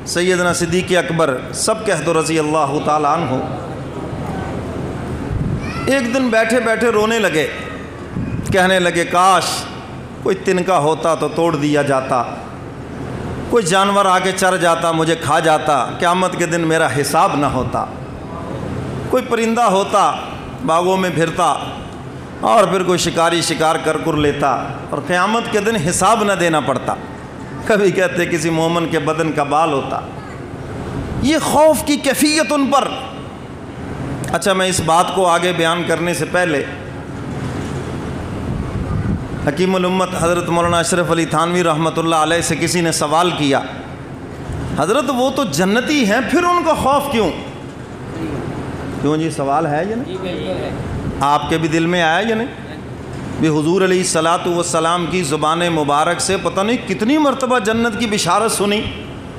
سیدنا صدیق اکبر سب کہہ دو رضی اللہ تعالیٰ عنہ، ایک دن بیٹھے بیٹھے رونے لگے، کہنے لگے کاش کوئی تنکا ہوتا تو توڑ دیا جاتا، کوئی جانور آ کے چر جاتا مجھے کھا جاتا، قیامت کے دن میرا حساب نہ ہوتا، کوئی پرندہ ہوتا باغوں میں پھرتا اور پھر کوئی شکاری شکار کر لیتا اور قیامت کے دن حساب نہ دینا پڑتا، کبھی کہتے کسی مومن کے بدن کا بال ہوتا۔ یہ خوف کی کیفیت ان پر۔ اچھا، میں اس بات کو آگے بیان کرنے سے پہلے حکیم الامت حضرت مولانا اشرف علی تھانوی رحمۃ اللہ علیہ سے کسی نے سوال کیا، حضرت وہ تو جنتی ہیں پھر ان کو خوف کیوں؟ کیوں جی، سوال ہے یا نہیں؟ آپ کے بھی دل میں آیا یا نہیں؟ بھی حضور علیہ الصلاۃ والسلام کی زبان مبارک سے پتہ نہیں کتنی مرتبہ جنت کی بشارت سنی،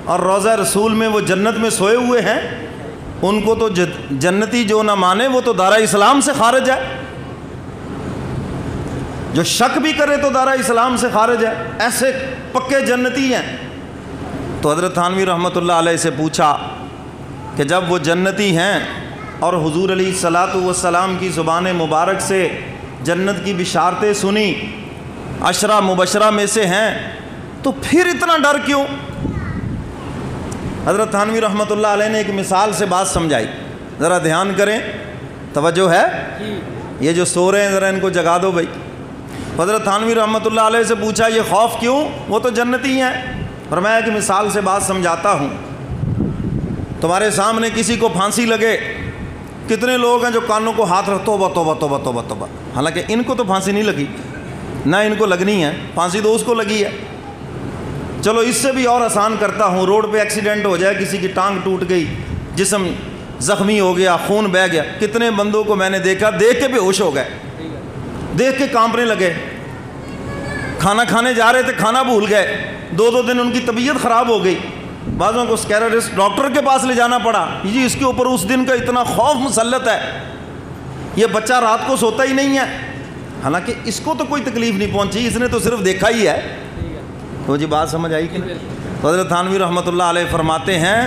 اور روضہ رسول میں وہ جنت میں سوئے ہوئے ہیں، ان کو تو جنتی جو نہ مانے وہ تو دارہ اسلام سے خارج ہے، جو شک بھی کرے تو دارہ اسلام سے خارج ہے، ایسے پکے جنتی ہیں۔ تو حضرت تھانوی رحمۃ اللہ علیہ سے پوچھا کہ جب وہ جنتی ہیں اور حضور علیہ الصلاۃ والسلام کی زبان مبارک سے جنت کی بشارتیں سنی، عشرہ مبشرہ میں سے ہیں، تو پھر اتنا ڈر کیوں؟ حضرت تھانوی رحمۃ اللہ علیہ نے ایک مثال سے بات سمجھائی، ذرا دھیان کریں، توجہ ہے؟ یہ جو سو رہے ہیں ذرا ان کو جگا دو بھائی۔ حضرت تھانوی رحمۃ اللہ علیہ سے پوچھا یہ خوف کیوں؟ وہ تو جنتی ہیں۔ فرمایا کہ مثال سے بات سمجھاتا ہوں، تمہارے سامنے کسی کو پھانسی لگے، کتنے لوگ ہیں جو کانوں کو ہاتھ رکھ توبہ توبہ توبہ توبہ توبہ، حالانکہ ان کو تو پھانسی نہیں لگی، نہ ان کو لگنی ہے، پھانسی تو اس کو لگی ہے۔ چلو اس سے بھی اور آسان کرتا ہوں، روڈ پہ ایکسیڈنٹ ہو جائے، کسی کی ٹانگ ٹوٹ گئی، جسم زخمی ہو گیا، خون بہہ گیا، کتنے بندوں کو میں نے دیکھا دیکھ کے بے ہوش ہو گئے، دیکھ کے کانپنے لگے، کھانا کھانے جا رہے تھے کھانا بھول گئے، 2 دن ان کی طبیعت خراب ہو گئی، بعضوں کو اسکیرٹسٹ ڈاکٹر کے پاس لے جانا پڑا، جی اس کے اوپر اس دن کا اتنا خوف مسلط ہے، یہ بچہ رات کو سوتا ہی نہیں ہے، حالانکہ اس کو تو کوئی تکلیف نہیں پہنچی، اس نے تو صرف دیکھا ہی ہے۔ تو جی بات سمجھ آئی کہ نہیں؟ حضرت تھانوی رحمۃ اللہ علیہ فرماتے ہیں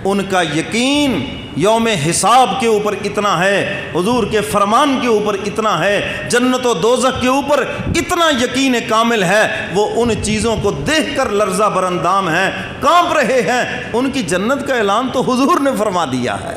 ان کا یقین یوم حساب کے اوپر اتنا ہے، حضور کے فرمان کے اوپر اتنا ہے، جنت و دوزخ کے اوپر اتنا یقین کامل ہے، وہ ان چیزوں کو دیکھ کر لرزہ براندام ہیں، کانپ رہے ہیں، ان کی جنت کا اعلان تو حضور نے فرما دیا ہے۔